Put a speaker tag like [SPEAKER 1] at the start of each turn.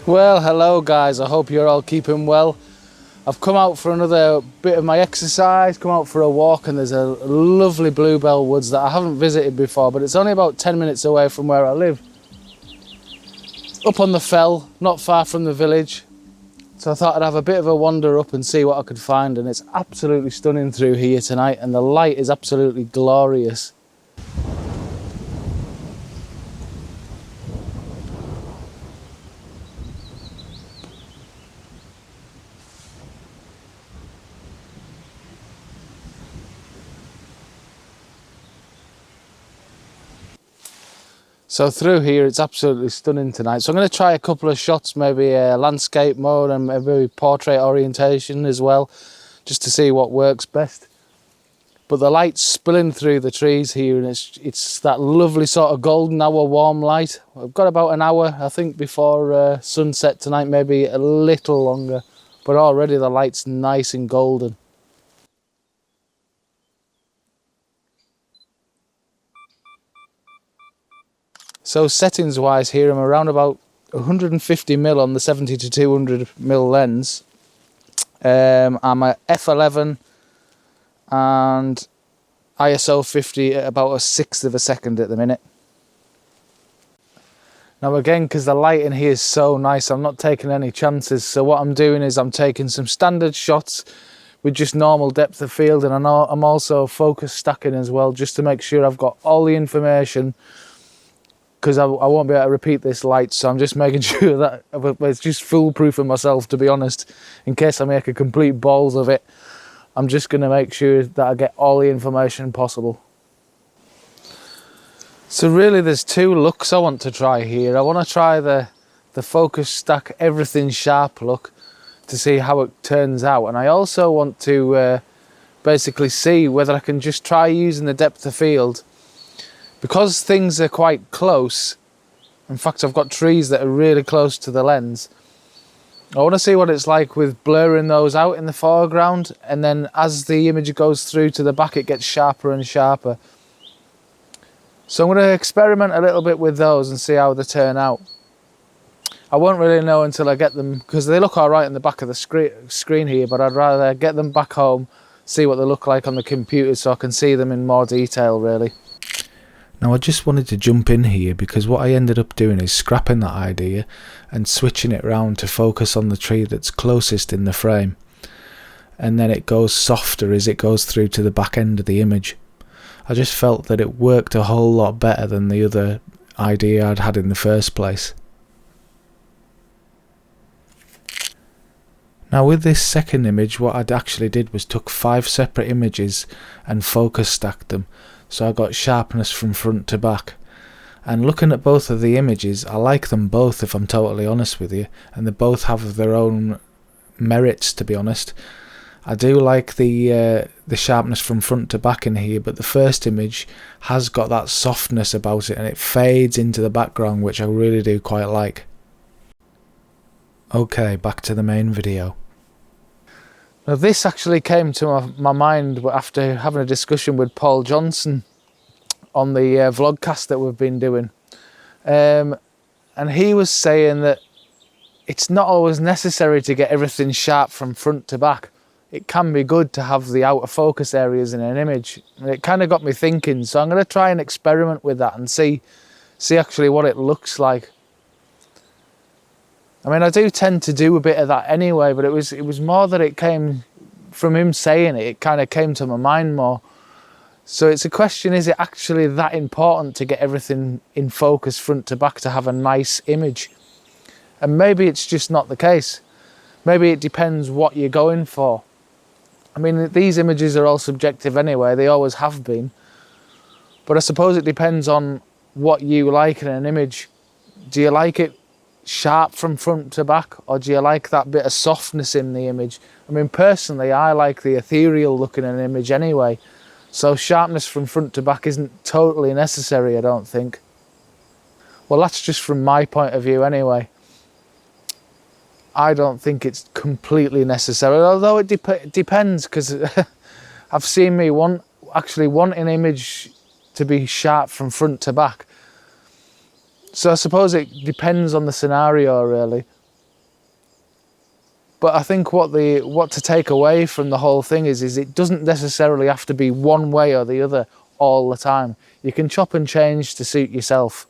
[SPEAKER 1] Well, hello guys, I hope you're all keeping well. I've come out for another bit of my exercise, come out for a walk, and there's a lovely Bluebell woods that I haven't visited before, but it's only about 10 minutes away from where I live. Up on the fell, not far from the village. So I thought I'd have a bit of a wander up and see what I could find, and it's absolutely stunning through here tonight, and the light is absolutely glorious. So through here, it's absolutely stunning tonight. So I'm going to try a couple of shots, maybe a landscape mode and maybe portrait orientation as well, just to see what works best. But the light's spilling through the trees here, and it's that lovely sort of golden hour warm light. I've got about an hour, I think, before sunset tonight, maybe a little longer. But already the light's nice and golden. So settings wise here, I'm around about 150mm on the 70 to 200mm lens. I'm at f11 and ISO 50 at about 1/6 of a second at the minute. Now again, because the light in here is so nice, I'm not taking any chances. So what I'm doing is I'm taking some standard shots with just normal depth of field, and I'm also focus stacking as well, just to make sure I've got all the information, because I won't be able to repeat this light. So I'm just making sure that it's just foolproofing myself, to be honest, in case I make a complete balls of it. I'm just going to make sure that I get all the information possible. So really there's two looks I want to try here. I want to try the focus stack everything sharp look to see how it turns out, and I also want to basically see whether I can just try using the depth of field. Because things are quite close, in fact I've got trees that are really close to the lens, I want to see what it's like with blurring those out in the foreground, and then as the image goes through to the back it gets sharper and sharper. So I'm going to experiment a little bit with those and see how they turn out. I won't really know until I get them, because they look alright in the back of the screen here, but I'd rather get them back home, see what they look like on the computer so I can see them in more detail really. Now I just wanted to jump in here, because what I ended up doing is scrapping that idea and switching it round to focus on the tree that's closest in the frame, and then it goes softer as it goes through to the back end of the image. I just felt that it worked a whole lot better than the other idea I'd had in the first place. Now with this second image, what I'd actually did was took 5 separate images and focus stacked them. So I got sharpness from front to back, and looking at both of the images, I like them both, if I'm totally honest with you, and they both have their own merits, to be honest. I do like the sharpness from front to back in here, but the first image has got that softness about it, and it fades into the background, which I really do quite like. Okay, back to the main video. Now this actually came to my mind after having a discussion with Paul Johnson on the vlogcast that we've been doing. And he was saying that it's not always necessary to get everything sharp from front to back. It can be good to have the outer focus areas in an image. And it kind of got me thinking, so I'm going to try and experiment with that and see actually what it looks like. I mean, I do tend to do a bit of that anyway, but it was more that it came from him saying it. It kind of came to my mind more. So it's a question, is it actually that important to get everything in focus front to back to have a nice image? And maybe it's just not the case. Maybe it depends what you're going for. I mean, these images are all subjective anyway, they always have been. But I suppose it depends on what you like in an image. Do you like it sharp from front to back, or do you like that bit of softness in the image? I mean, personally, I like the ethereal look in an image anyway. So sharpness from front to back isn't totally necessary, I don't think. Well, that's just from my point of view anyway. I don't think it's completely necessary, although it depends, because I've seen me actually want an image to be sharp from front to back. So I suppose it depends on the scenario, really. But I think what to take away from the whole thing is it doesn't necessarily have to be one way or the other all the time. You can chop and change to suit yourself.